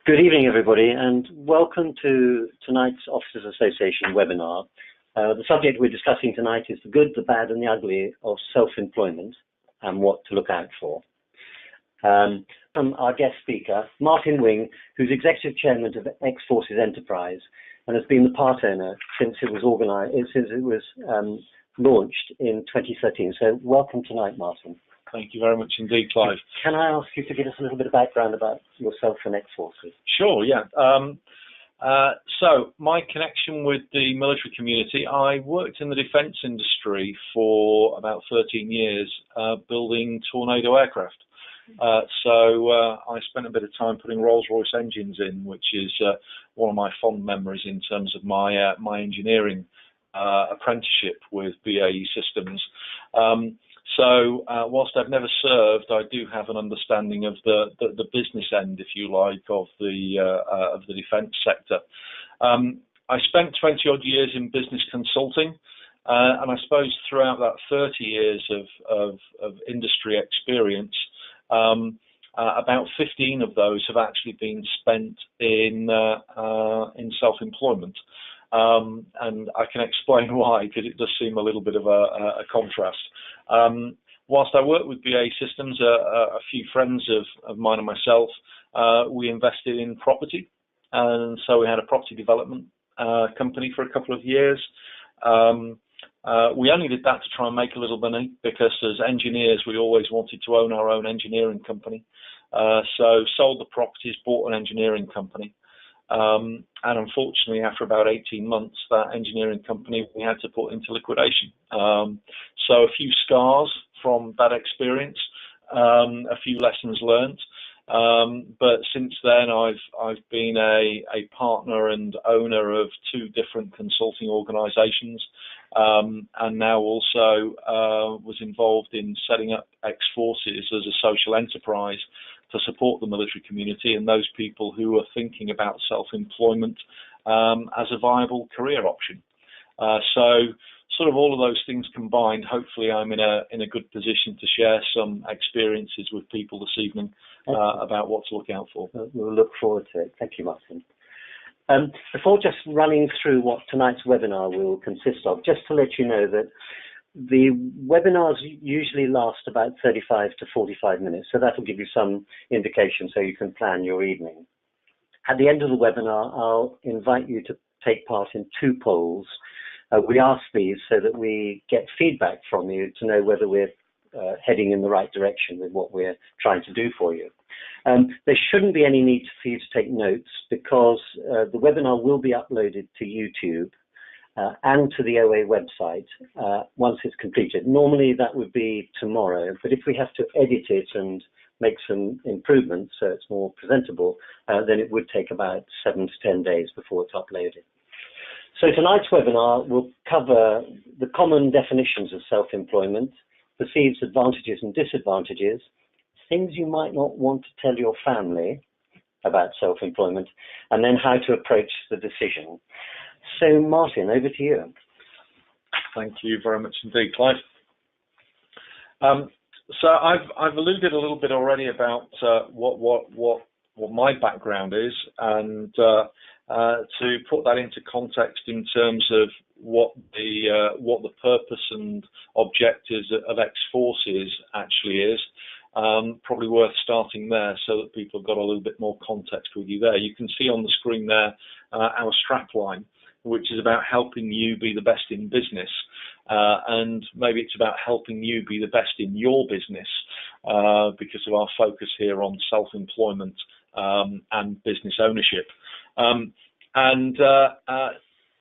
Good evening, everybody, and welcome to tonight's Officers Association webinar. The subject we're discussing tonight is the good, the bad, and the ugly of self-employment and what to look out for. From our guest speaker, Martin Wing, who's Executive Chairman of Ex-Forces Enterprise and has been the part owner since it was launched in 2013. So welcome tonight, Martin. Thank you very much indeed, Clive. Can I ask you to give us a little bit of background about yourself and Ex-Forces? Sure, yeah. So my connection with the military community, I worked in the defence industry for about 13 years building Tornado aircraft. So I spent a bit of time putting Rolls-Royce engines in, which is one of my fond memories in terms of my engineering apprenticeship with BAE Systems. So whilst I've never served, I do have an understanding of the business end, if you like, of the defence sector. I spent 20 odd years in business consulting, and I suppose throughout that 30 years of industry experience, about 15 of those have actually been spent in self-employment. And I can explain why, because it does seem a little bit of a contrast. Whilst I worked with BAE Systems, a few friends of mine and myself, we invested in property, and so we had a property development company for a couple of years. We only did that to try and make a little money, because as engineers we always wanted to own our own engineering company. So sold the properties, bought an engineering company. And unfortunately, after about 18 months, that engineering company we had to put into liquidation. So a few scars from that experience, a few lessons learned. But since then, I've been a partner and owner of 2 different consulting organisations, and now also was involved in setting up Ex-Forces as a social enterprise to support the military community and those people who are thinking about self-employment as a viable career option. So sort of all of those things combined, hopefully I'm in a good position to share some experiences with people this evening about what to look out for. We'll look forward to it. Thank you, Martin. Before just running through what tonight's webinar will consist of, just to let you know that the webinars usually last about 35 to 45 minutes, so that will give you some indication so you can plan your evening. At the end of the webinar, I'll invite you to take part in 2 polls. We ask these so that we get feedback from you to know whether we're heading in the right direction with what we're trying to do for you. There shouldn't be any need for you to take notes, because the webinar will be uploaded to YouTube and to the OA website once it's completed. Normally that would be tomorrow, but if we have to edit it and make some improvements so it's more presentable, then it would take about 7 to 10 days before it's uploaded. So tonight's webinar will cover the common definitions of self-employment, perceived advantages and disadvantages, things you might not want to tell your family about self-employment, and then how to approach the decision. So Martin, over to you. Thank you very much indeed, Clive. So I've alluded a little bit already about what my background is, and to put that into context in terms of what the purpose and objectives of Ex-Forces actually is, probably worth starting there so that people have got a little bit more context with you there. You can see on the screen there our strapline, which is about helping you be the best in business, and maybe it's about helping you be the best in your business, because of our focus here on self-employment and business ownership.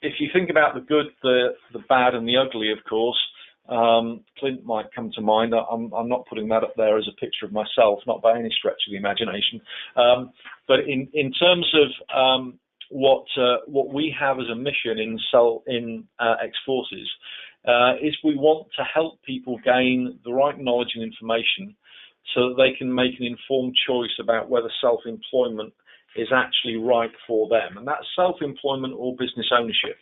If you think about the good, the bad and the ugly, of course, Clint might come to mind. I'm not putting that up there as a picture of myself, not by any stretch of the imagination. But in terms of what we have as a mission in Ex-Forces is we want to help people gain the right knowledge and information so that they can make an informed choice about whether self-employment is actually right for them, and that's self-employment or business ownership.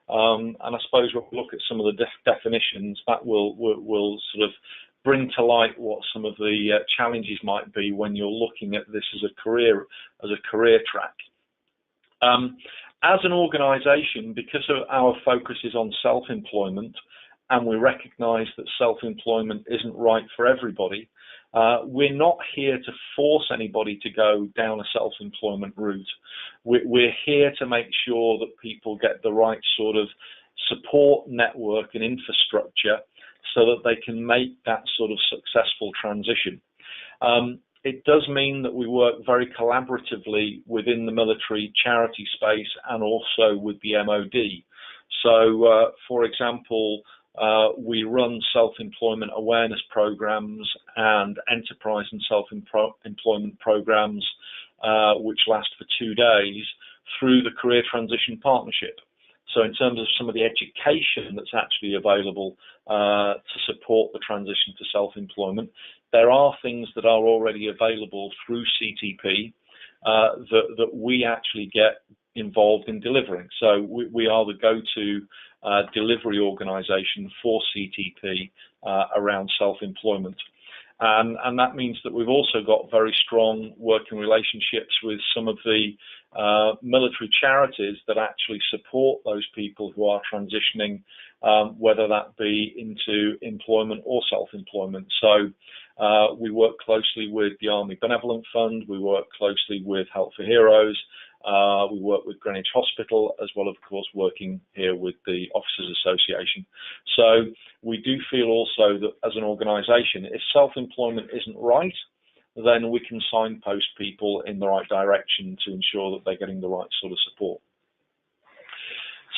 And I suppose we'll look at some of the definitions that will sort of bring to light what some of the challenges might be when you're looking at this as a career track. As an organisation, because of our focus is on self-employment, and we recognise that self-employment isn't right for everybody, we're not here to force anybody to go down a self-employment route. We're here to make sure that people get the right sort of support network and infrastructure so that they can make that sort of successful transition. It does mean that we work very collaboratively within the military charity space and also with the MOD. So, for example, we run self-employment awareness programs and enterprise and self-employment programs which last for 2 days through the Career Transition Partnership. So in terms of some of the education that's actually available to support the transition to self-employment, there are things that are already available through CTP that we actually get involved in delivering. So we are the go-to delivery organisation for CTP around self-employment. And that means that we've also got very strong working relationships with some of the military charities that actually support those people who are transitioning, whether that be into employment or self-employment. So we work closely with the Army Benevolent Fund, we work closely with Help for Heroes, we work with Greenwich Hospital, as well, of course, working here with the Officers Association. So we do feel also that as an organisation, if self-employment isn't right, then we can signpost people in the right direction to ensure that they're getting the right sort of support.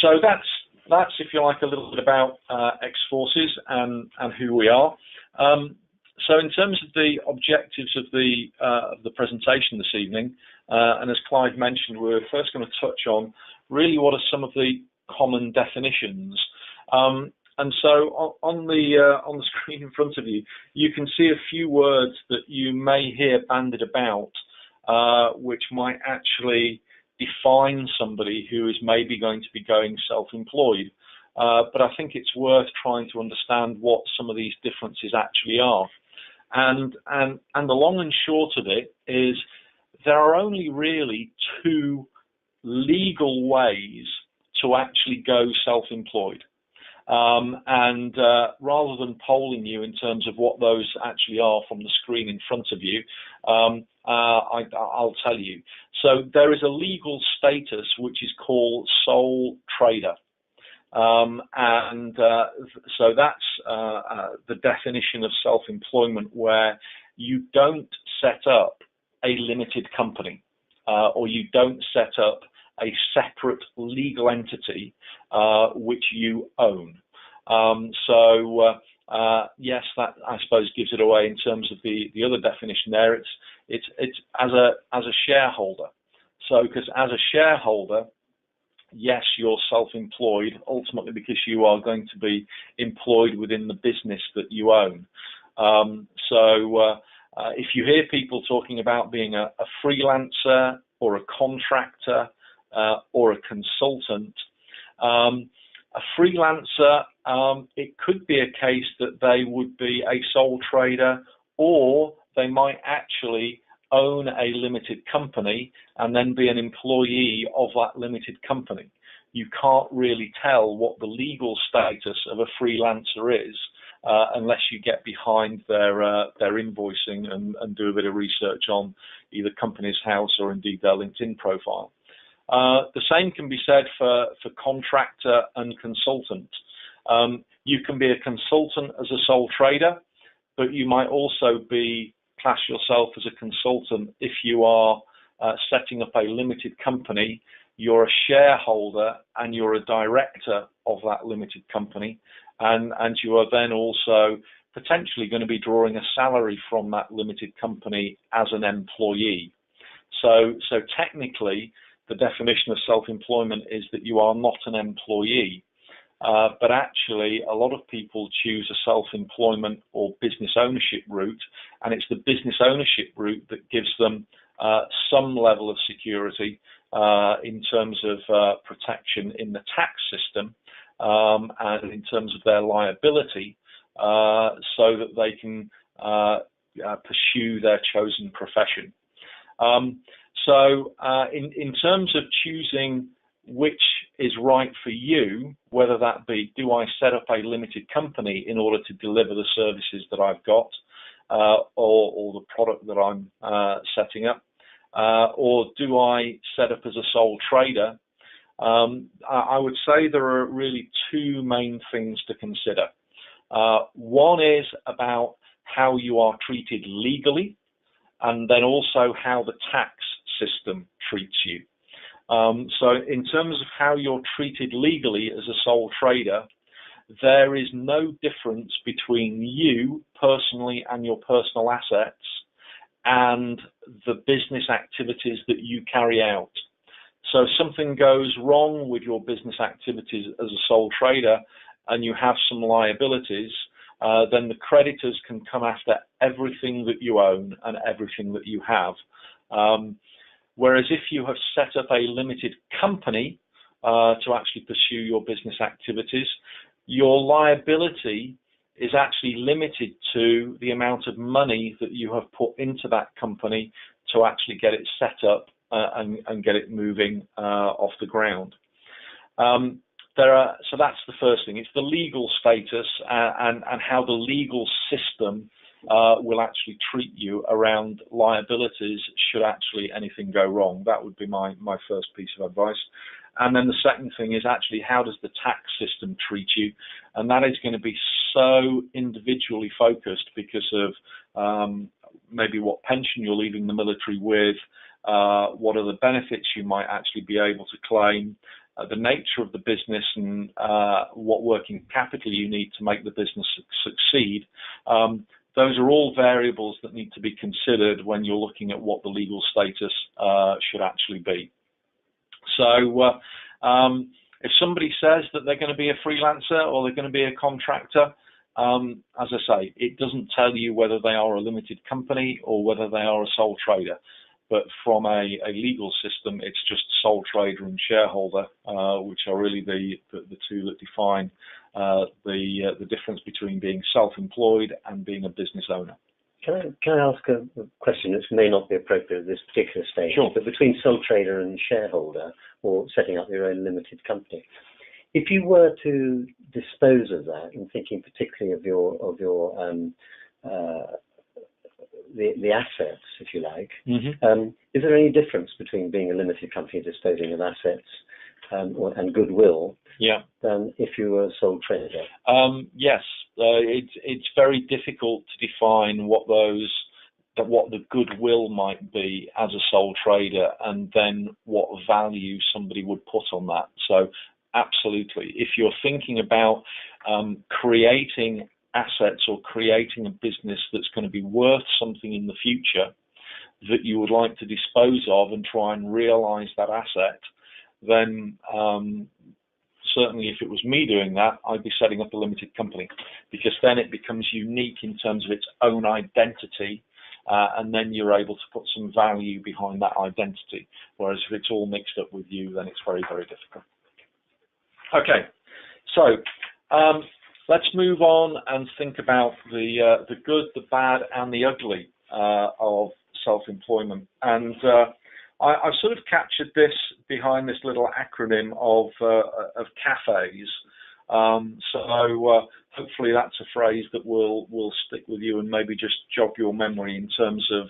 So that's if you like, a little bit about ex-forces and who we are. So in terms of the objectives of the presentation this evening, and as Clyde mentioned, we're first going to touch on really what are some of the common definitions. And so on the screen in front of you, you can see a few words that you may hear bandied about, which might actually define somebody who is maybe going to be going self-employed. But I think it's worth trying to understand what some of these differences actually are. And the long and short of it is there are only really two legal ways to actually go self-employed. And rather than polling you in terms of what those actually are from the screen in front of you, I'll tell you. So there is a legal status which is called sole trader. So that's the definition of self-employment, where you don't set up a limited company or you don't set up a separate legal entity which you own. Yes, that I suppose gives it away in terms of the other definition there. It's as a shareholder. So because as a shareholder, yes, you're self-employed ultimately because you are going to be employed within the business that you own. If you hear people talking about being a freelancer or a contractor or a consultant, a freelancer, it could be a case that they would be a sole trader, or they might actually own a limited company and then be an employee of that limited company. You can't really tell what the legal status of a freelancer is unless you get behind their invoicing and do a bit of research on either Companies House or indeed their LinkedIn profile. The same can be said for contractor and consultant. You can be a consultant as a sole trader, but you might also class yourself as a consultant if you are setting up a limited company, you're a shareholder and you're a director of that limited company, and you are then also potentially going to be drawing a salary from that limited company as an employee. So technically, the definition of self-employment is that you are not an employee. But actually, a lot of people choose a self-employment or business ownership route, and it's the business ownership route that gives them some level of security in terms of protection in the tax system and in terms of their liability so that they can pursue their chosen profession. In terms of choosing which is right for you, whether that be, do I set up a limited company in order to deliver the services that I've got, or the product that I'm setting up, or do I set up as a sole trader? I would say there are really two main things to consider. One is about how you are treated legally, and then also how the tax system treats you. So in terms of how you're treated legally as a sole trader, there is no difference between you personally and your personal assets and the business activities that you carry out. So if something goes wrong with your business activities as a sole trader and you have some liabilities, then the creditors can come after everything that you own and everything that you have. Whereas if you have set up a limited company to actually pursue your business activities, your liability is actually limited to the amount of money that you have put into that company to actually get it set up and get it moving off the ground. So that's the first thing. It's the legal status and how the legal system will actually treat you around liabilities should actually anything go wrong. That would be my first piece of advice. And then the second thing is actually how does the tax system treat you? And that is going to be so individually focused because of maybe what pension you're leaving the military with, what are the benefits you might actually be able to claim, the nature of the business and what working capital you need to make the business succeed. Those are all variables that need to be considered when you're looking at what the legal status should actually be. So if somebody says that they're going to be a freelancer or they're going to be a contractor, as I say, it doesn't tell you whether they are a limited company or whether they are a sole trader. But from a legal system, it's just sole trader and shareholder, which are really the two that define the difference between being self-employed and being a business owner. Can I ask a question that may not be appropriate at this particular stage? Sure. But between sole trader and shareholder, or setting up your own limited company, if you were to dispose of that, and thinking particularly of your the assets, if you like, is there any difference between being a limited company disposing of assets and goodwill than if you were a sole trader? Yes, it's very difficult to define what the goodwill might be as a sole trader, and then what value somebody would put on that. So absolutely, if you're thinking about creating assets or creating a business that's going to be worth something in the future that you would like to dispose of and try and realize that asset, then certainly if it was me doing that, I'd be setting up a limited company, because then it becomes unique in terms of its own identity, and then you're able to put some value behind that identity. Whereas if it's all mixed up with you, then it's very, very difficult. Okay, so let's move on and think about the good, the bad, and the ugly of self-employment. And I've sort of captured this behind this little acronym of CAFEs. So hopefully that's a phrase that will stick with you and maybe just jog your memory in terms of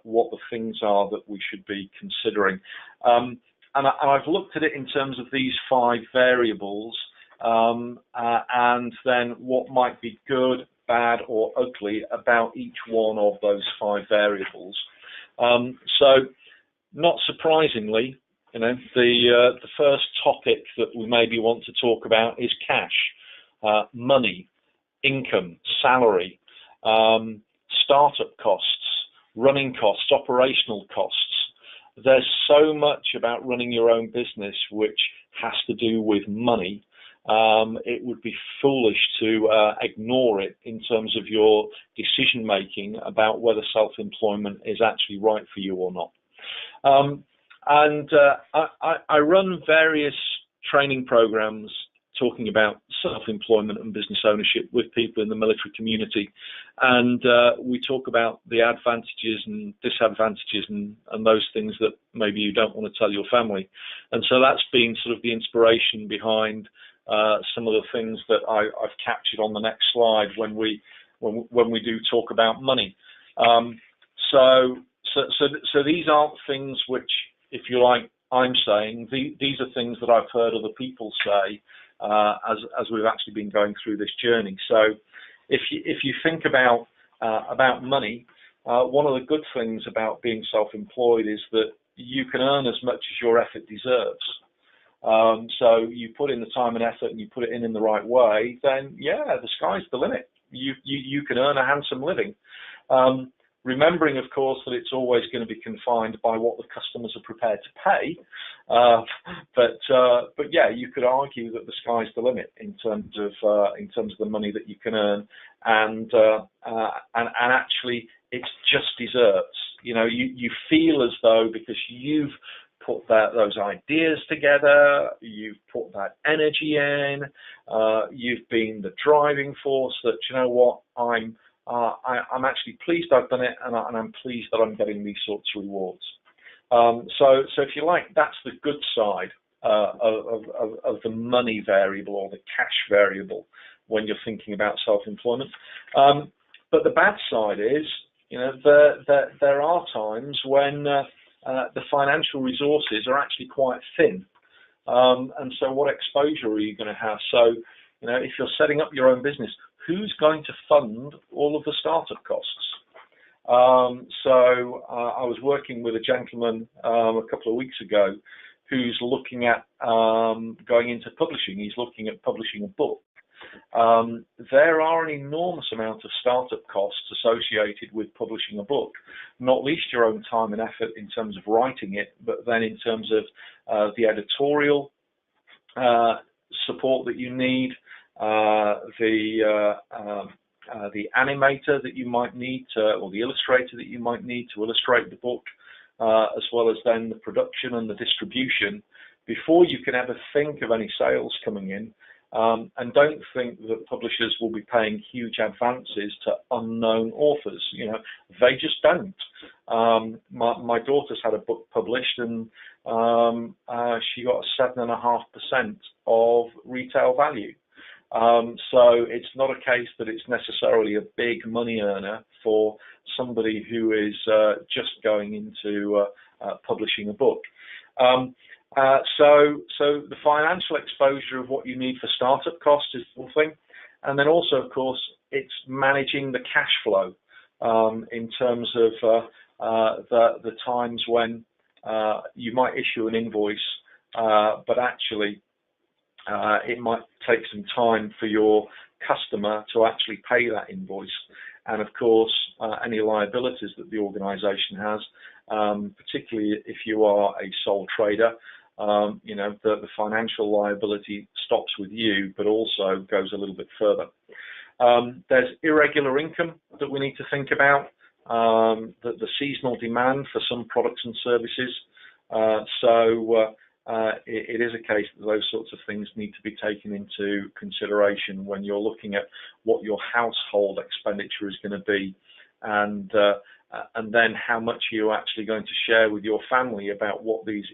what the things are that we should be considering. And I've looked at it in terms of these 5 variables. And then what might be good, bad, or ugly about each one of those 5 variables. So, not surprisingly, the first topic that we maybe want to talk about is cash, money, income, salary, startup costs, running costs, operational costs. There's so much about running your own business which has to do with money. It would be foolish to ignore it in terms of your decision making about whether self-employment is actually right for you or not. I run various training programs talking about self-employment and business ownership with people in the military community, and we talk about the advantages and disadvantages and those things that maybe you don't want to tell your family. And so that's been sort of the inspiration behind some of the things that I've captured on the next slide when we do talk about money. So these aren't things which, if you like, I'm saying. These are things that I've heard other people say as we've actually been going through this journey. So if you think about money, one of the good things about being self-employed is that you can earn as much as your effort deserves. So you put in the time and effort and you put it in the right way, then yeah, the sky's the limit. You can earn a handsome living. Remembering, of course, that it's always going to be confined by what the customers are prepared to pay. But yeah, you could argue that the sky's the limit in terms of the money that you can earn, and actually it's just desserts. You know, you feel as though because you've put those ideas together, you've put that energy in, you've been the driving force that, you know what, I'm actually pleased I've done it, and I'm pleased that I'm getting these sorts of rewards. So if you like, that's the good side of the money variable or the cash variable when you're thinking about self-employment. But the bad side is, you know, there are times when the financial resources are actually quite thin. And so what exposure are you going to have? So, you know, if you're setting up your own business, who's going to fund all of the startup costs? So I was working with a gentleman a couple of weeks ago who's looking at going into publishing. He's looking at publishing a book. There are an enormous amount of startup costs associated with publishing a book, not least your own time and effort in terms of writing it, but then in terms of the editorial support that you need, the animator that you might need to, or the illustrator that you might need to illustrate the book, as well as then the production and the distribution, before you can ever think of any sales coming in. And don't think that publishers will be paying huge advances to unknown authors. You know, they just don't. My daughter's had a book published, and she got 7.5% of retail value. So it's not a case that it's necessarily a big money earner for somebody who is just going into publishing a book. So the financial exposure of what you need for startup costs is one thing, and then also, of course, it's managing the cash flow in terms of the times when you might issue an invoice, but actually it might take some time for your customer to actually pay that invoice, and of course any liabilities that the organisation has, particularly if you are a sole trader. You know, the financial liability stops with you, but also goes a little bit further. There's irregular income that we need to think about, the seasonal demand for some products and services. It is a case that those sorts of things need to be taken into consideration when you're looking at what your household expenditure is going to be, and then how much you're actually going to share with your family about what these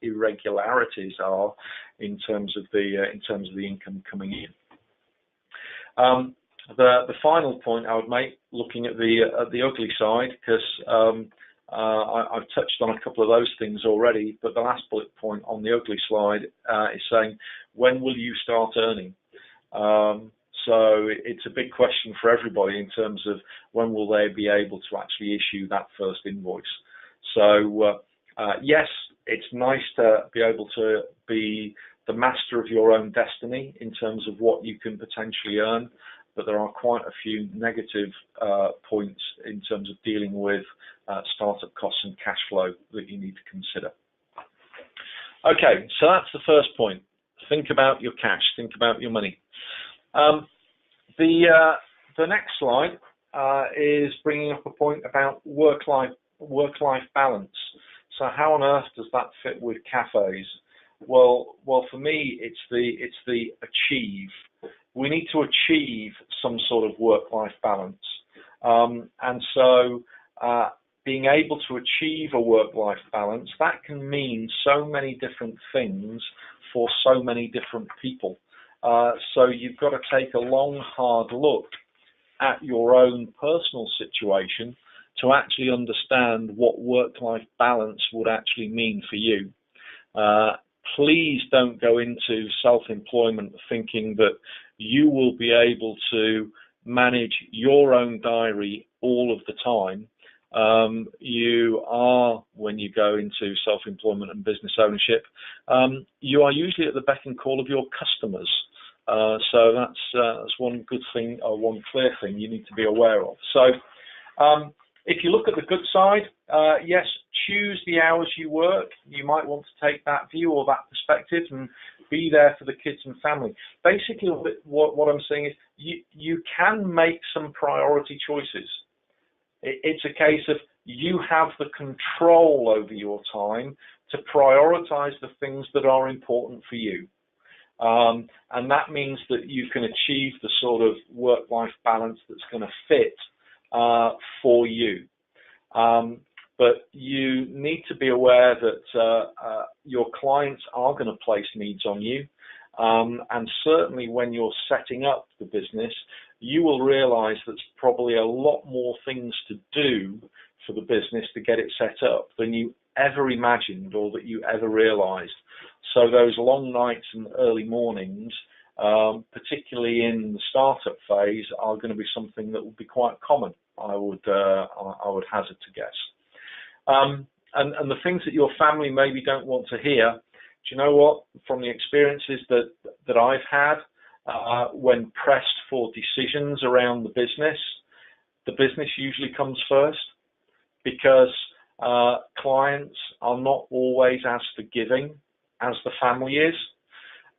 irregularities are in terms of the income coming in. The final point I would make, looking at the ugly side, because I've touched on a couple of those things already, but the last bullet point on the ugly slide is saying, when will you start earning? So it's a big question for everybody in terms of when will they be able to actually issue that first invoice. So yes, it's nice to be able to be the master of your own destiny in terms of what you can potentially earn, but there are quite a few negative points in terms of dealing with startup costs and cash flow that you need to consider. Okay, so that's the first point. Think about your cash, think about your money. The next slide is bringing up a point about work-life balance. So how on earth does that fit with cafes? Well, for me, it's the achieve. We need to achieve some sort of work-life balance, and so being able to achieve a work-life balance, that can mean so many different things for so many different people. So you've got to take a long, hard look at your own personal situation to actually understand what work-life balance would actually mean for you. Please don't go into self-employment thinking that you will be able to manage your own diary all of the time. You are, when you go into self-employment and business ownership, you are usually at the beck and call of your customers. So that's one good thing, or one clear thing you need to be aware of. So if you look at the good side, yes, choose the hours you work. You might want to take that view or that perspective and be there for the kids and family. Basically, what I'm saying is you can make some priority choices. It's a case of you have the control over your time to prioritize the things that are important for you. And that means that you can achieve the sort of work-life balance that's going to fit for you. But you need to be aware that your clients are going to place needs on you. And certainly when you're setting up the business, you will realize there's probably a lot more things to do for the business to get it set up than you ever imagined or that you ever realized. So those long nights and early mornings, particularly in the startup phase, are going to be something that will be quite common, I would hazard to guess. And the things that your family maybe don't want to hear, do you know what? From the experiences that I've had, when pressed for decisions around the business usually comes first, because clients are not always as forgiving as the family is.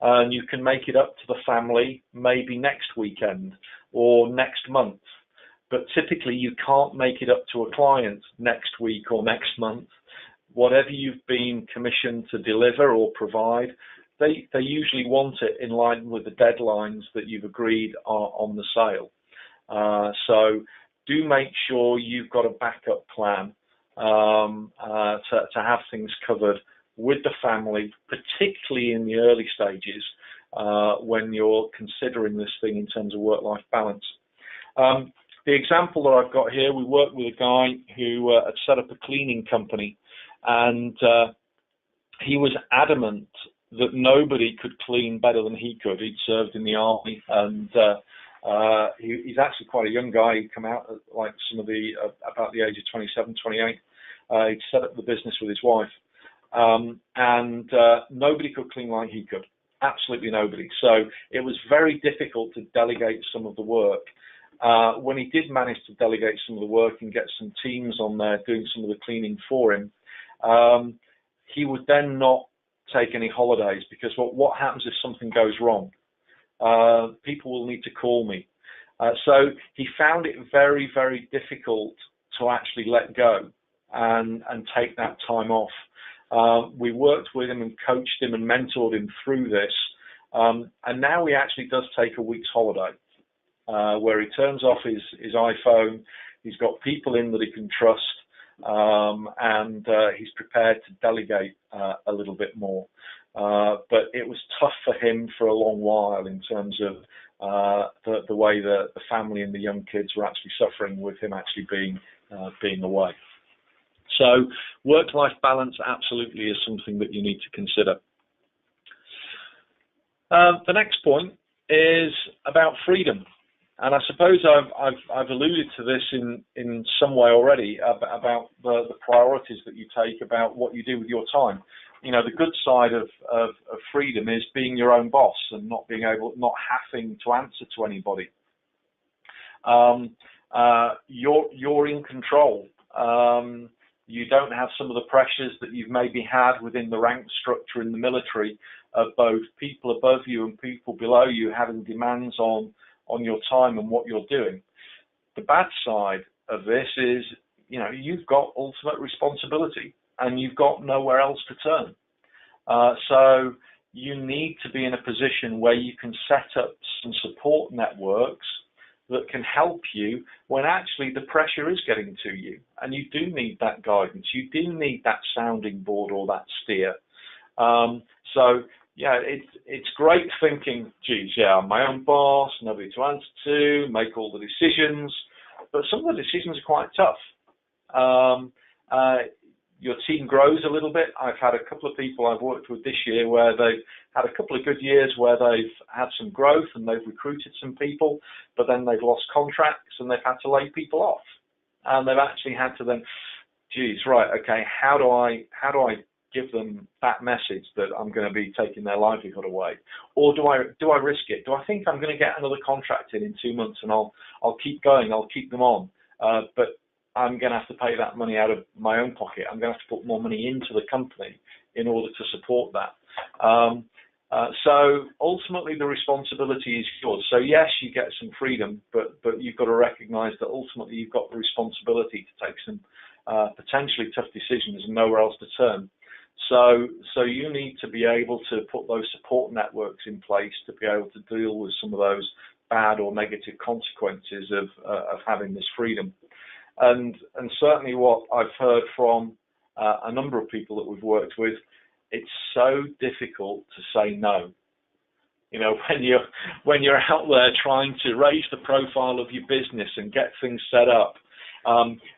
And you can make it up to the family maybe next weekend or next month. But typically you can't make it up to a client next week or next month. Whatever you've been commissioned to deliver or provide, they usually want it in line with the deadlines that you've agreed are on the sale. So do make sure you've got a backup plan to have things covered with the family, particularly in the early stages when you're considering this thing in terms of work-life balance. The example that I've got here, we worked with a guy who had set up a cleaning company, and he was adamant that nobody could clean better than he could. He'd served in the army, and he's actually quite a young guy. He'd come out at like about the age of 27, 28. He'd set up the business with his wife, and nobody could clean like he could. Absolutely nobody. So it was very difficult to delegate some of the work. When he did manage to delegate some of the work and get some teams on there doing some of the cleaning for him, he would then not take any holidays, because what happens if something goes wrong? People will need to call me. So he found it very, very difficult to actually let go and take that time off. We worked with him and coached him and mentored him through this, and now he actually does take a week's holiday, where he turns off his iPhone. He's got people in that he can trust, and he's prepared to delegate a little bit more. But it was tough for him for a long while in terms of the way the family and the young kids were actually suffering with him actually being away. So work-life balance absolutely is something that you need to consider. The next point is about freedom. And I suppose I've alluded to this in some way already about the priorities that you take, about what you do with your time. You know, the good side of freedom is being your own boss and not having to answer to anybody. You're in control. You don't have some of the pressures that you've maybe had within the rank structure in the military of both people above you and people below you having demands on your time and what you're doing. The bad side of this is, you know, you've got ultimate responsibility and you've got nowhere else to turn. So you need to be in a position where you can set up some support networks that can help you when actually the pressure is getting to you, and you do need that guidance. You do need that sounding board or that steer. So yeah, it's great thinking, geez, yeah, I'm my own boss, nobody to answer to, make all the decisions, but some of the decisions are quite tough. Your team grows a little bit. I've had a couple of people I've worked with this year where they've had a couple of good years where they've had some growth and they've recruited some people, but then they've lost contracts and they've had to lay people off. And they've actually had to then, geez, right, okay, how do I give them that message that I'm going to be taking their livelihood away? Or do I risk it? Do I think I'm going to get another contract in 2 months and I'll keep going, I'll keep them on, but I'm going to have to pay that money out of my own pocket. I'm going to have to put more money into the company in order to support that. So ultimately the responsibility is yours. So yes, you get some freedom, but you've got to recognize that ultimately you've got the responsibility to take some potentially tough decisions and nowhere else to turn. So you need to be able to put those support networks in place to be able to deal with some of those bad or negative consequences of having this freedom. And certainly what I've heard from a number of people that we've worked with, it's so difficult to say no. You know, when you're out there trying to raise the profile of your business and get things set up,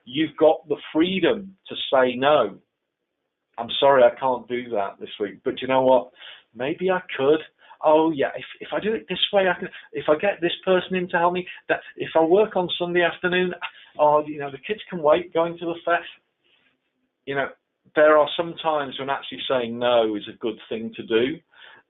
you've got the freedom to say no. I'm sorry, I can't do that this week, but you know what? Maybe I could. Oh yeah, if I do it this way, I can. If I get this person in to help me, that if I work on Sunday afternoon, oh, you know, the kids can wait going to the fest. You know, there are some times when actually saying no is a good thing to do,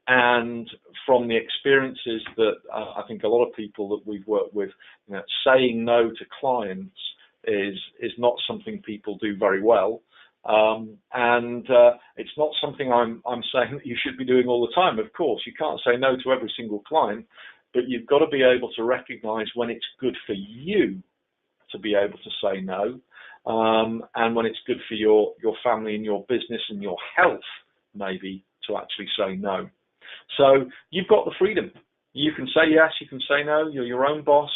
and from the experiences that I think a lot of people that we've worked with, you know, saying no to clients is not something people do very well. And it's not something I'm saying that you should be doing all the time. Of course, you can't say no to every single client, but you've got to be able to recognize when it's good for you to be able to say no, and when it's good for your family and your business and your health, maybe, to actually say no. So you've got the freedom. You can say yes, you can say no, you're your own boss,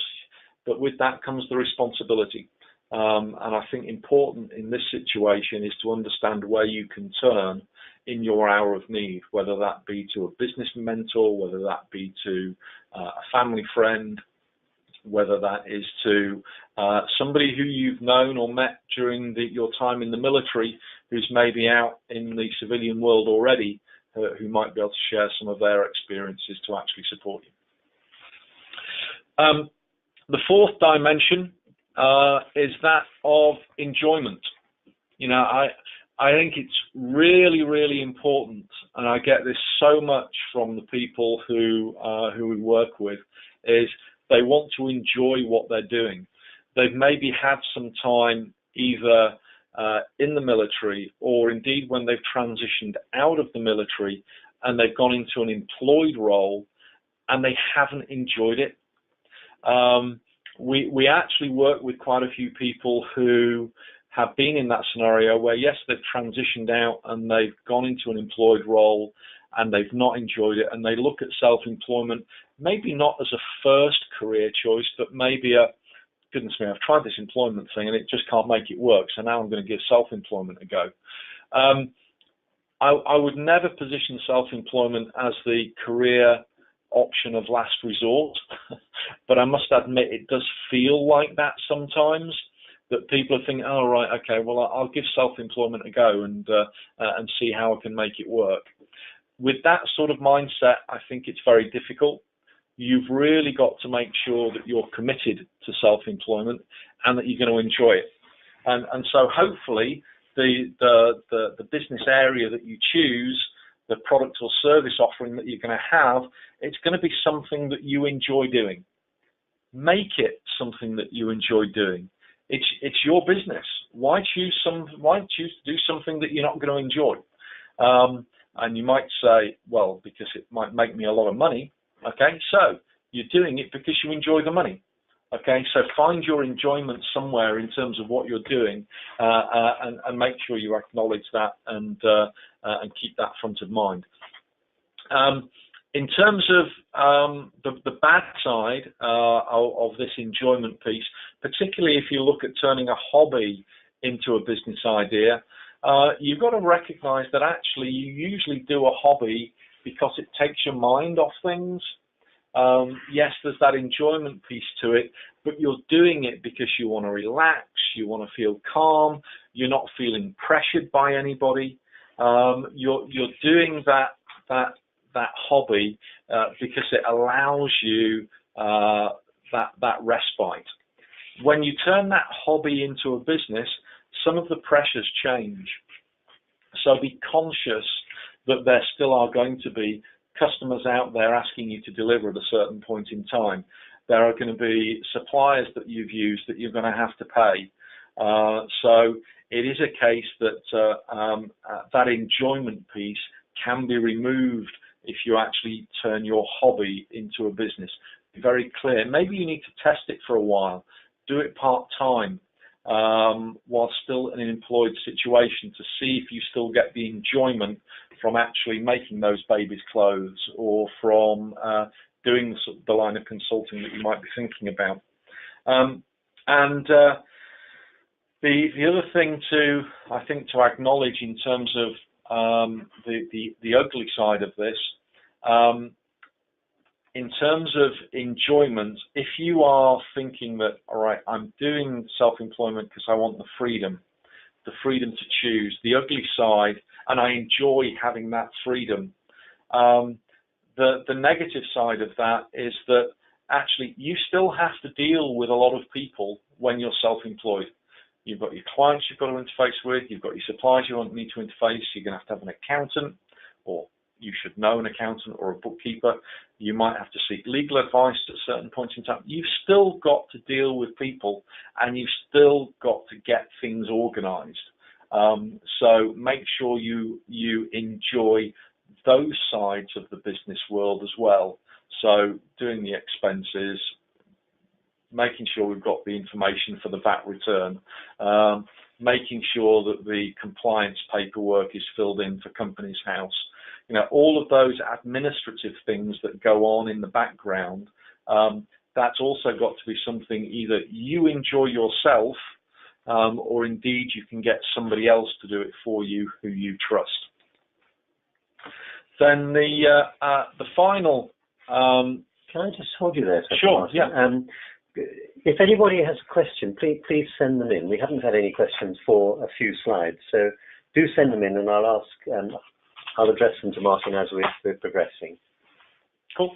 but with that comes the responsibility. And I think important in this situation is to understand where you can turn in your hour of need, whether that be to a business mentor, whether that be to a family friend, whether that is to somebody who you've known or met during your time in the military who's maybe out in the civilian world already, who might be able to share some of their experiences to actually support you. The fourth dimension is that of enjoyment. You know, I think it's really, really important, and I get this so much from the people who we work with, is they want to enjoy what they're doing. They've maybe had some time either in the military or indeed when they've transitioned out of the military and they've gone into an employed role and they haven't enjoyed it. We actually work with quite a few people who have been in that scenario where, yes, they've transitioned out and they've gone into an employed role and they've not enjoyed it, and they look at self-employment maybe not as a first career choice, but maybe goodness me, I've tried this employment thing and it just can't make it work, so now I'm going to give self-employment a go. I would never position self-employment as the career option of last resort, but I must admit it does feel like that sometimes, that people are thinking, oh right, okay, well I'll give self-employment a go and see how I can make it work. With that sort of mindset, I think it's very difficult. You've really got to make sure that you're committed to self-employment and that you're going to enjoy it. And so hopefully the business area that you choose, the product or service offering that you're going to have, it's going to be something that you enjoy doing. Make it something that you enjoy doing. It's your business. Why choose to do something that you're not going to enjoy? And you might say, well, because it might make me a lot of money. Okay, so you're doing it because you enjoy the money. Okay, so find your enjoyment somewhere in terms of what you're doing, and make sure you acknowledge that and and keep that front of mind. In terms of the bad side of this enjoyment piece, particularly if you look at turning a hobby into a business idea, you've got to recognize that actually you usually do a hobby because it takes your mind off things. Yes, there's that enjoyment piece to it, but you're doing it because you want to relax, you want to feel calm, you're not feeling pressured by anybody. You're doing that hobby because it allows you that respite. When you turn that hobby into a business, some of the pressures change. So be conscious that there still are going to be customers out there asking you to deliver at a certain point in time. There are going to be suppliers that you've used that you're going to have to pay. So it is a case that that enjoyment piece can be removed if you actually turn your hobby into a business. Be very clear. Maybe you need to test it for a while. Do it part-time while still in an employed situation to see if you still get the enjoyment from actually making those babies' clothes or from doing the line of consulting that you might be thinking about. The other thing I think to acknowledge in terms of the ugly side of this, in terms of enjoyment, if you are thinking that, all right, I'm doing self-employment because I want the freedom to choose, the ugly side, and I enjoy having that freedom. The negative side of that is that actually you still have to deal with a lot of people when you're self-employed. You've got your clients you've got to interface with, you've got your suppliers you need to interface, you're going to have an accountant, or you should know an accountant or a bookkeeper. You might have to seek legal advice at certain points in time. You've still got to deal with people, and you've still got to get things organized. So make sure you enjoy those sides of the business world as well. So doing the expenses, making sure we've got the information for the VAT return, making sure that the compliance paperwork is filled in for Companies House. You know, all of those administrative things that go on in the background, that's also got to be something either you enjoy yourself, or indeed you can get somebody else to do it for you who you trust. Then the final. Can I just hold you there? Sure. Yeah. If anybody has a question, please send them in. We haven't had any questions for a few slides, so do send them in, and I'll address them to Martin as we're progressing. Cool.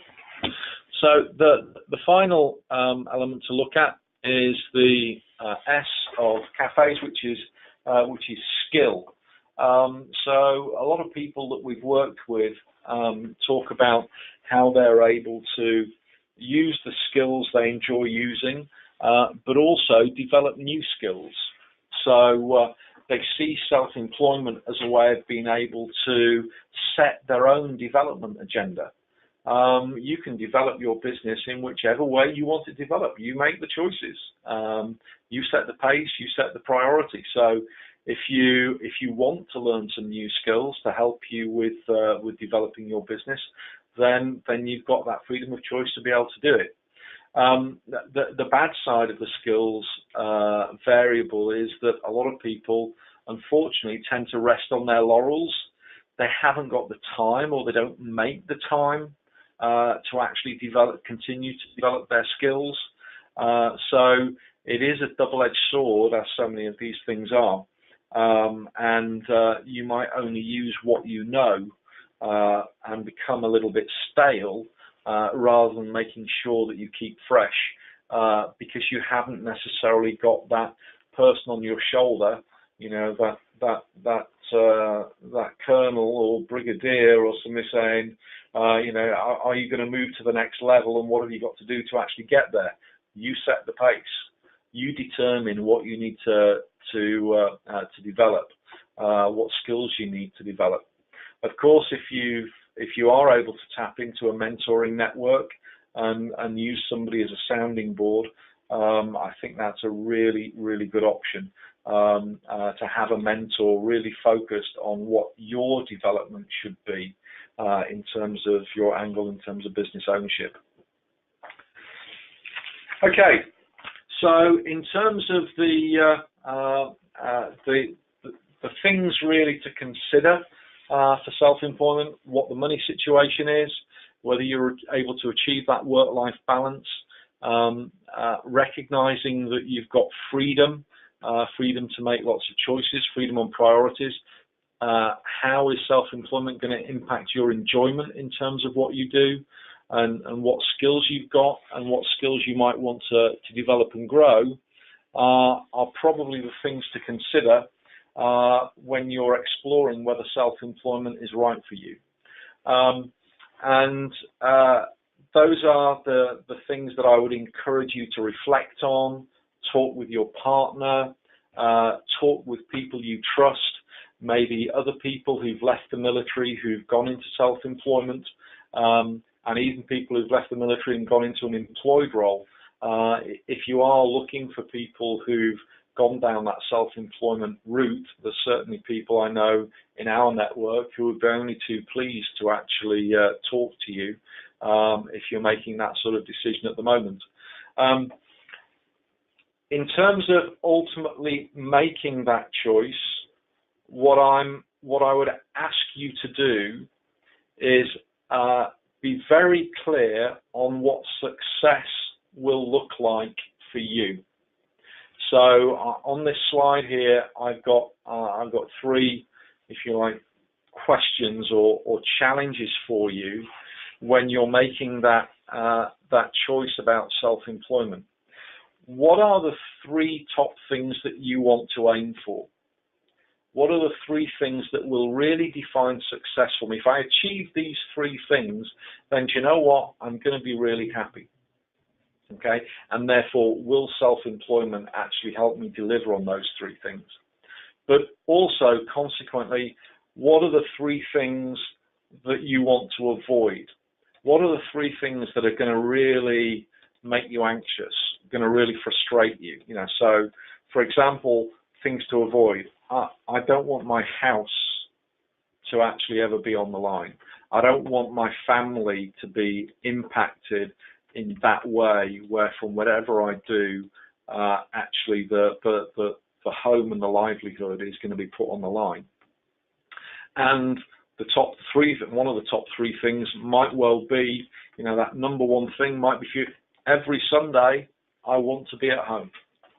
So the final element to look at is the S of cafes, which is skill. So a lot of people that we've worked with talk about how they're able to use the skills they enjoy using, but also develop new skills. So they see self-employment as a way of being able to set their own development agenda. You can develop your business in whichever way you want to develop. You make the choices. You set the pace, you set the priority. So if you want to learn some new skills to help you with developing your business, then you've got that freedom of choice to be able to do it. The bad side of the skills variable is that a lot of people, unfortunately, tend to rest on their laurels. They haven't got the time, or they don't make the time to actually continue to develop their skills. So it is a double-edged sword, as so many of these things are. And you might only use what you know and become a little bit stale, rather than making sure that you keep fresh, because you haven't necessarily got that person on your shoulder, you know, that colonel or brigadier or somebody saying, you know, are you going to move to the next level, and what have you got to do to actually get there? You set the pace. You determine what you need to develop, what skills you need to develop. Of course, if you are able to tap into a mentoring network and use somebody as a sounding board, I think that's a really, really good option. to have a mentor really focused on what your development should be in terms of your angle, in terms of business ownership. Okay, so in terms of the things really to consider for self-employment, what the money situation is, whether you're able to achieve that work-life balance, recognizing that you've got freedom, freedom to make lots of choices, freedom on priorities. How is self-employment going to impact your enjoyment in terms of what you do, and what skills you've got and what skills you might want to develop and grow are probably the things to consider when you're exploring whether self-employment is right for you. Those are the things that I would encourage you to reflect on, talk with your partner, talk with people you trust, maybe other people who've left the military who've gone into self-employment, and even people who've left the military and gone into an employed role. If you are looking for people who've gone down that self-employment route, there's certainly people I know in our network who would be only too pleased to actually talk to you if you're making that sort of decision at the moment. In terms of ultimately making that choice, what I would ask you to do is be very clear on what success will look like for you. So on this slide here, I've got three, if you like, questions or challenges for you when you're making that choice about self-employment. What are the three top things that you want to aim for? What are the three things that will really define success for me? If I achieve these three things, then do you know what? I'm going to be really happy. Okay, and therefore, will self-employment actually help me deliver on those three things? But also, consequently, what are the three things that you want to avoid? What are the three things that are going to really make you anxious, going to really frustrate you? You know, so for example, things to avoid. I don't want my house to actually ever be on the line. I don't want my family to be impacted in that way, where from whatever I do, actually the home and the livelihood is going to be put on the line. And the top three, one of the top three things might well be, you know, that number one thing might be for you. Every Sunday, I want to be at home.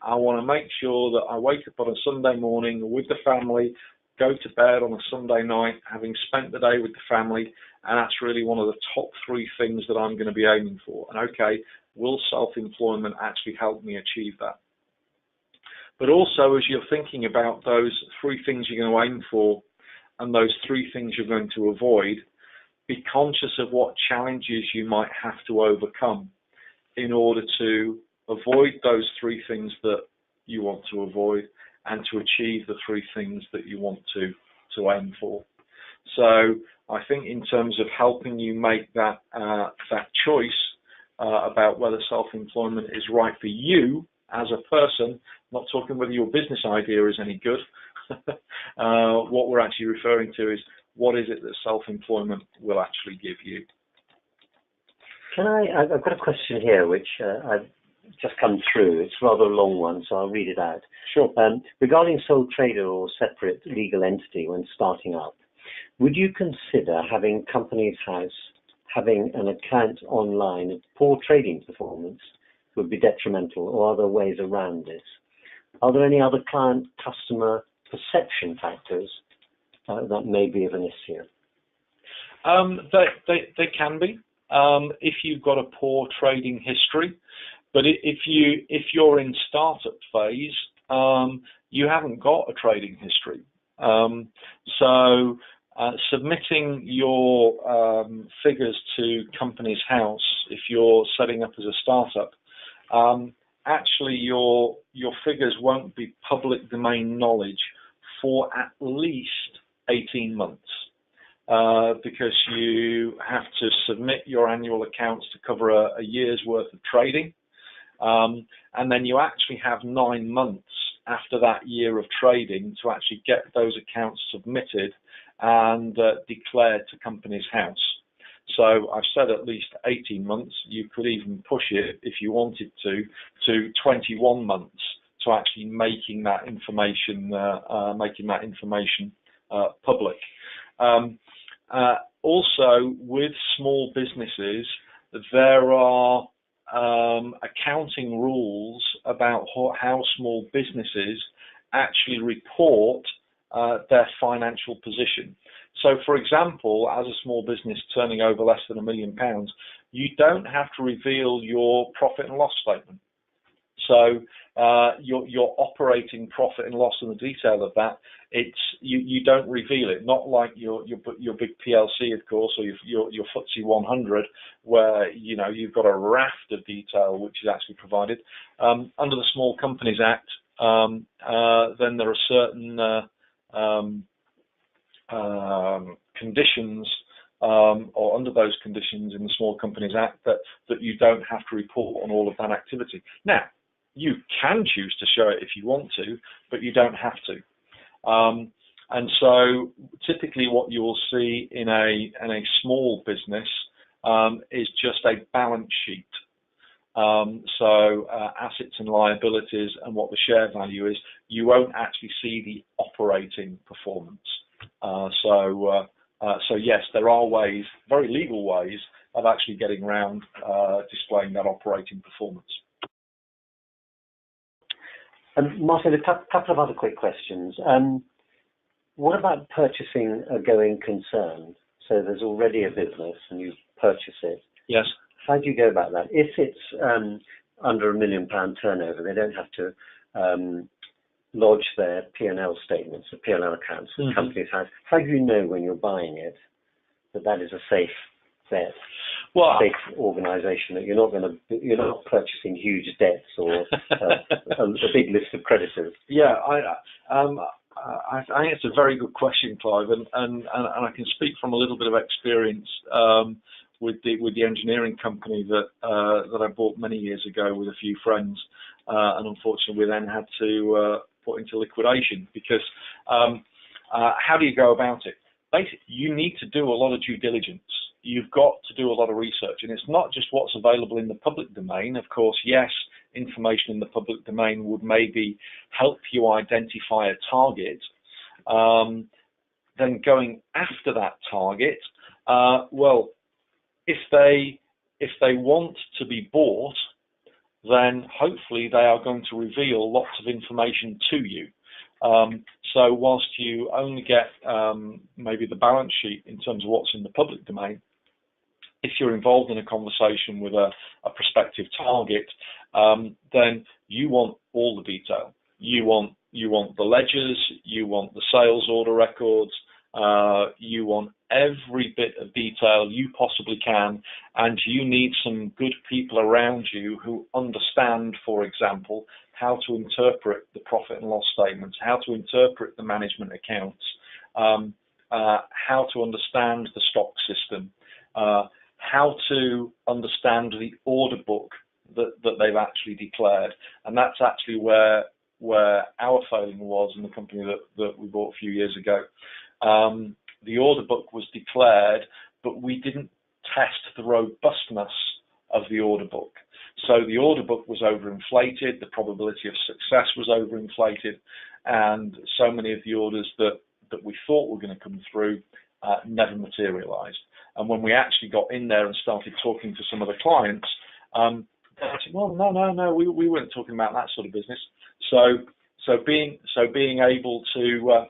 I want to make sure that I wake up on a Sunday morning with the family, go to bed on a Sunday night, having spent the day with the family, and that's really one of the top three things that I'm going to be aiming for. And okay, will self-employment actually help me achieve that? But also, as you're thinking about those three things you're going to aim for and those three things you're going to avoid, be conscious of what challenges you might have to overcome in order to avoid those three things that you want to avoid and to achieve the three things that you want to aim for. So I think in terms of helping you make that choice about whether self-employment is right for you as a person, not talking whether your business idea is any good, what we're actually referring to is what is it that self-employment will actually give you. I've got a question here which I've just come through. It's rather a long one, so I'll read it out. Sure. Regarding sole trader or separate legal entity when starting up, would you consider having Companies House having an account online of poor trading performance would be detrimental, or other ways around this? Are there any other client-customer perception factors that may be of an issue? They can be if you've got a poor trading history. But if you're in startup phase, you haven't got a trading history. So submitting your figures to Companies House, if you're setting up as a startup, actually your figures won't be public domain knowledge for at least 18 months. Because you have to submit your annual accounts to cover a year's worth of trading. And then you actually have 9 months after that year of trading to actually get those accounts submitted and declared to Companies House. So I've said at least 18 months. You could even push it, if you wanted to 21 months to actually making that information public. Also, with small businesses, there are accounting rules about how small businesses actually report their financial position. So, for example, as a small business turning over less than £1 million, you don't have to reveal your profit and loss statement. So your operating profit and loss and the detail of that, you don't reveal it. Not like your big PLC, of course, or your FTSE 100, where you've got a raft of detail which is actually provided. Under the Small Companies Act, then there are certain conditions, or under those conditions in the Small Companies Act, that you don't have to report on all of that activity. Now, you can choose to show it if you want to, but you don't have to. And so typically what you will see in a small business is just a balance sheet. So assets and liabilities and what the share value is, you won't actually see the operating performance. So yes, there are ways, very legal ways, of actually getting around displaying that operating performance. Martin, a couple of other quick questions. What about purchasing a going concern? So there's already a business and you purchase it. Yes. How do you go about that? If it's under £1 million turnover, they don't have to lodge their P&L statements, the P&L accounts that Companies House. How do you know when you're buying it that is a safe bet, safe organisation, that you're not purchasing huge debts or a big list of creditors? Yeah, I think it's a very good question, Clive, and I can speak from a little bit of experience with the engineering company that I bought many years ago with a few friends, and unfortunately we then had to put into liquidation because how do you go about it? Basically, you need to do a lot of due diligence. You've got to do a lot of research, and it's not just what's available in the public domain. Of course, yes, information in the public domain would maybe help you identify a target. Then going after that target, well, if they want to be bought, then hopefully they are going to reveal lots of information to you. So whilst you only get maybe the balance sheet in terms of what's in the public domain, if you're involved in a conversation with a prospective target, then you want all the detail. You want the ledgers, you want the sales order records, you want every bit of detail you possibly can, and you need some good people around you who understand, for example, how to interpret the profit and loss statements, how to interpret the management accounts, how to understand the stock system, how to understand the order book that they've actually declared. And that's actually where our failing was in the company that we bought a few years ago. The order book was declared, but we didn't test the robustness of the order book. So the order book was overinflated, the probability of success was overinflated, and so many of the orders that we thought were going to come through never materialized. And when we actually got in there and started talking to some of the clients, they said, well, no, we weren't talking about that sort of business. So being able to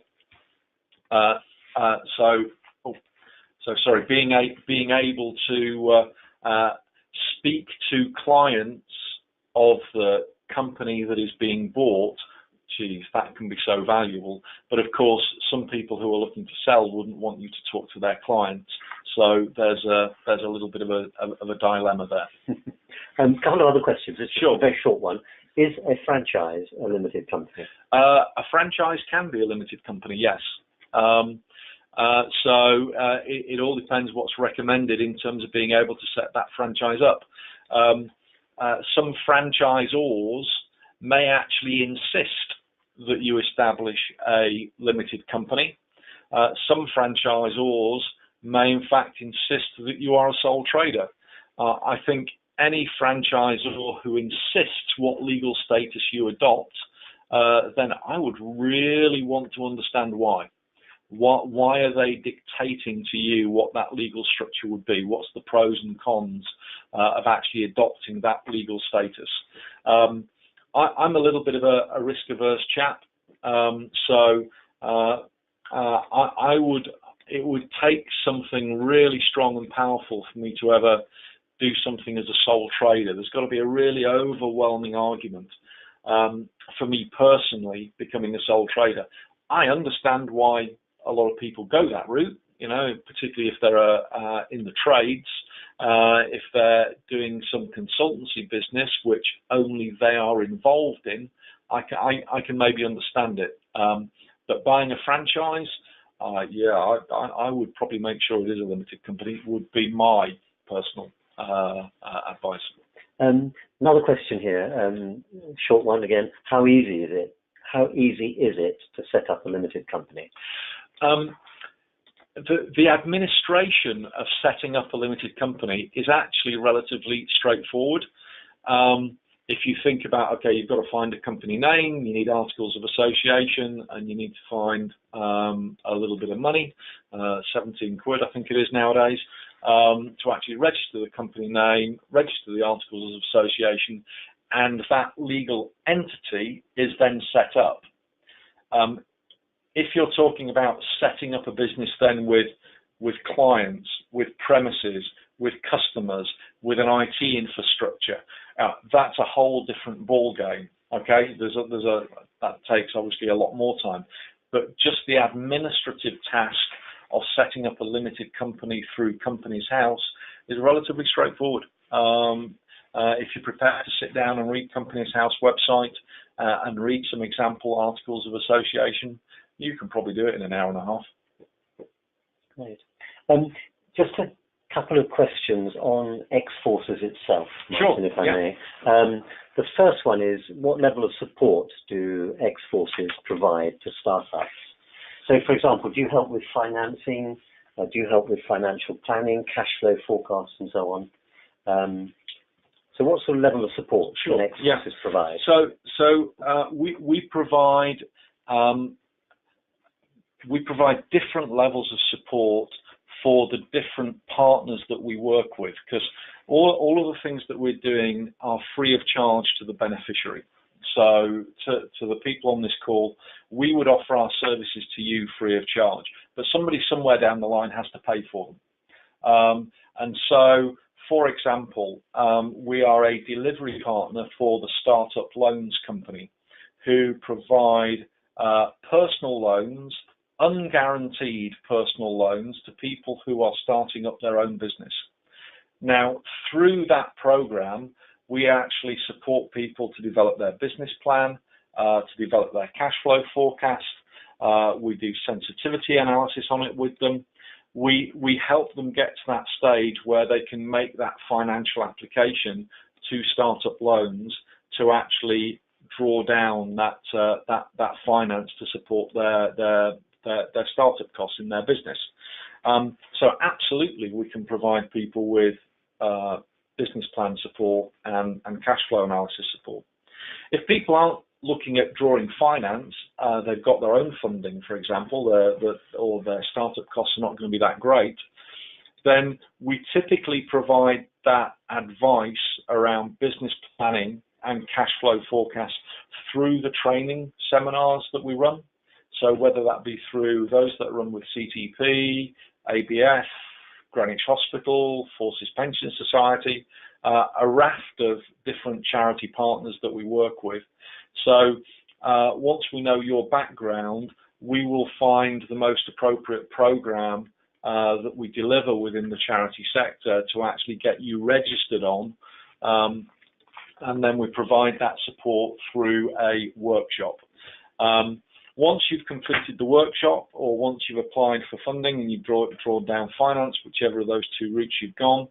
being able to speak to clients of the company that is being bought, geez, that can be so valuable. But of course, some people who are looking to sell wouldn't want you to talk to their clients. So there's a little bit of a dilemma there. A couple of other questions. It's sure. A very short one. Is a franchise a limited company? A franchise can be a limited company, yes. So it all depends what's recommended in terms of being able to set that franchise up. Some franchisors may actually insist that you establish a limited company. Some franchisors may in fact insist that you are a sole trader. I think any franchisor who insists what legal status you adopt, then I would really want to understand why. Why are they dictating to you what that legal structure would be? What's the pros and cons of actually adopting that legal status? I'm a little bit of a risk-averse chap, it would take something really strong and powerful for me to ever do something as a sole trader. There's got to be a really overwhelming argument for me personally becoming a sole trader. I understand why a lot of people go that route, particularly if they're in the trades, if they're doing some consultancy business, which only they are involved in, I can maybe understand it. But buying a franchise, I would probably make sure it is a limited company, would be my personal advice. Another question here, short one again. How easy is it? How easy is it to set up a limited company? The administration of setting up a limited company is actually relatively straightforward. If you think about, okay, you've got to find a company name, you need articles of association, and you need to find a little bit of money, 17 quid I think it is nowadays, to actually register the company name, register the articles of association, and that legal entity is then set up. If you're talking about setting up a business then with clients, with premises, with customers, with an IT infrastructure, that's a whole different ball game. Okay, that takes obviously a lot more time, but just the administrative task of setting up a limited company through Companies House is relatively straightforward. If you're prepared to sit down and read Companies House website and read some example articles of association, you can probably do it in an hour and a half. Great. Just a couple of questions on X-Forces itself, Martin, if I may. The first one is, what level of support do X-Forces provide to startups? So, for example, do you help with financing? Do you help with financial planning, cash flow forecasts, and so on? So what sort of level of support can X-Forces provide? So we provide different levels of support for the different partners that we work with, because all of the things that we're doing are free of charge to the beneficiary. So to the people on this call, we would offer our services to you free of charge, but somebody somewhere down the line has to pay for them. And so, for example, we are a delivery partner for the Startup Loans Company, who provide personal loans, unguaranteed personal loans to people who are starting up their own business. Now, through that program, we actually support people to develop their business plan, to develop their cash flow forecast. We do sensitivity analysis on it with them. We help them get to that stage where they can make that financial application to startup loans to actually draw down that finance to support their startup costs in their business. So absolutely, we can provide people with business plan support and cash flow analysis support. If people aren't looking at drawing finance, they've got their own funding, for example, or their startup costs are not going to be that great, then we typically provide that advice around business planning and cash flow forecast through the training seminars that we run. So whether that be through those that run with CTP, ABF, Greenwich Hospital, Forces Pension Society, a raft of different charity partners that we work with. So once we know your background, we will find the most appropriate program that we deliver within the charity sector to actually get you registered on. And then we provide that support through a workshop. Once you've completed the workshop, or once you've applied for funding and you've drawn down finance, whichever of those two routes you've gone,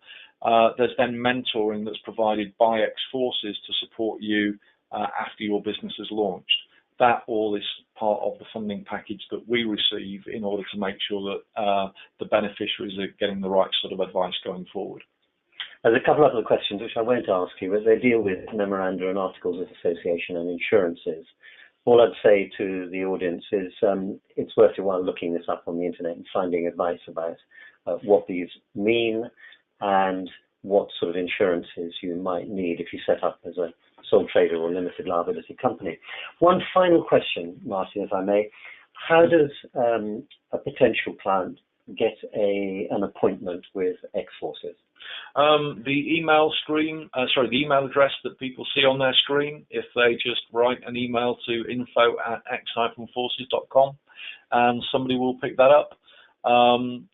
there's then mentoring that's provided by X-Forces to support you after your business is launched. that all is part of the funding package that we receive in order to make sure that the beneficiaries are getting the right sort of advice going forward. There's a couple of other questions which I won't ask you, but they deal with memoranda and articles of association and insurances. All I'd say to the audience is it's worth your while looking this up on the internet and finding advice about what these mean and what sort of insurances you might need if you set up as a sole trader or limited liability company. One final question, Martin, if I may. How does a potential client get an appointment with X-Forces? The email address that people see on their screen, if they just write an email to info@x-forces.com, and somebody will pick that up. In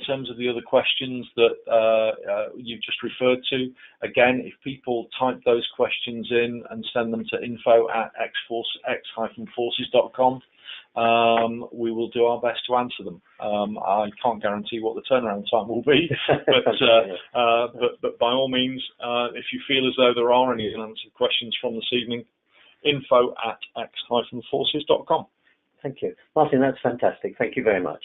terms of the other questions that you've just referred to, again, if people type those questions in and send them to info@x-forces.com, we will do our best to answer them. I can't guarantee what the turnaround time will be, but by all means, if you feel as though there are any unanswered questions from this evening, info@x-forces.com. Thank you. Martin, that's fantastic. Thank you very much.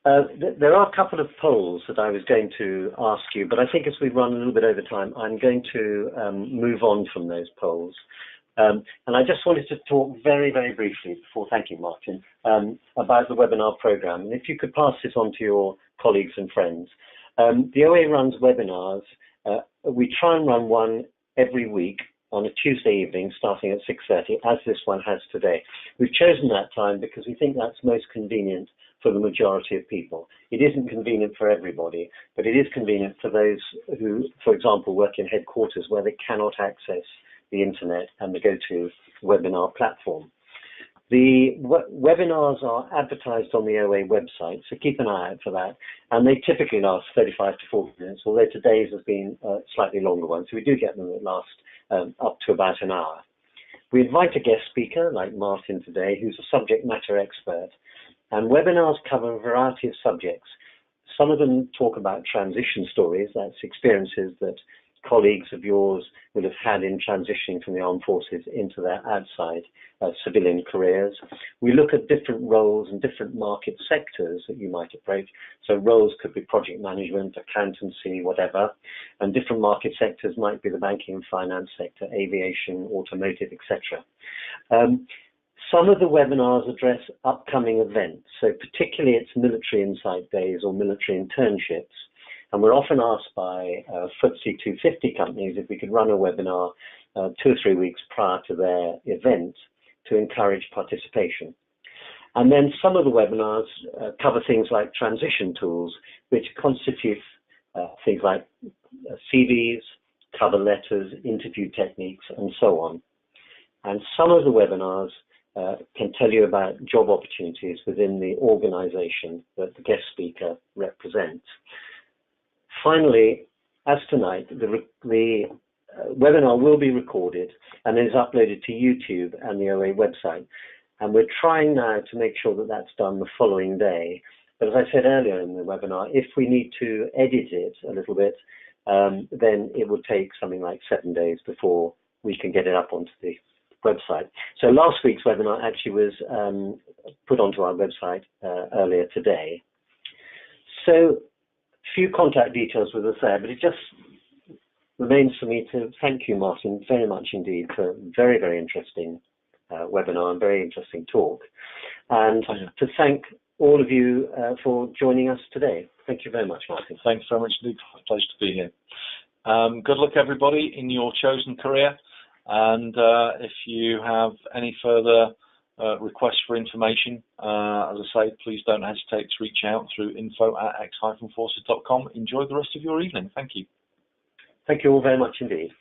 There are a couple of polls that I was going to ask you, but I think as we've run a little bit over time, I'm going to move on from those polls. And I just wanted to talk very, very briefly before thanking Martin about the webinar program. And if you could pass this on to your colleagues and friends. The OA runs webinars. We try and run one every week on a Tuesday evening starting at 6:30, as this one has today. We've chosen that time because we think that's most convenient for the majority of people. It isn't convenient for everybody, but it is convenient for those who, for example, work in headquarters where they cannot access the internet and the GoToWebinar platform. The webinars are advertised on the OA website, so keep an eye out for that. And they typically last 35 to 40 minutes, although today's has been a slightly longer one. So we do get them that last up to about an hour. We invite a guest speaker like Martin today, who's a subject matter expert. And webinars cover a variety of subjects. Some of them talk about transition stories, that's experiences that colleagues of yours would have had in transitioning from the armed forces into their outside civilian careers. We look at different roles and different market sectors that you might approach. So roles could be project management, accountancy, whatever, and different market sectors might be the banking and finance sector, aviation, automotive, etc. Some of the webinars address upcoming events, so particularly it's military insight days or military internships. And we're often asked by FTSE 250 companies if we could run a webinar 2 or 3 weeks prior to their event to encourage participation. And then some of the webinars cover things like transition tools, which constitute things like CVs, cover letters, interview techniques, and so on. And some of the webinars can tell you about job opportunities within the organization that the guest speaker represents. Finally, as tonight, the webinar will be recorded and is uploaded to YouTube and the OA website. And we're trying now to make sure that that's done the following day. But as I said earlier in the webinar, if we need to edit it a little bit, then it would take something like 7 days before we can get it up onto the website. So last week's webinar actually was put onto our website earlier today. So few contact details with us there, but it just remains for me to thank you, Martin, very much indeed for a very, very interesting webinar and very interesting talk, and to thank all of you for joining us today. Thank you very much, Martin. Thanks very much indeed. Pleasure to be here. Good luck, everybody, in your chosen career, and if you have any further requests for information, as I say, please don't hesitate to reach out through info@x-forces.com. Enjoy the rest of your evening. Thank you. Thank you all very much indeed.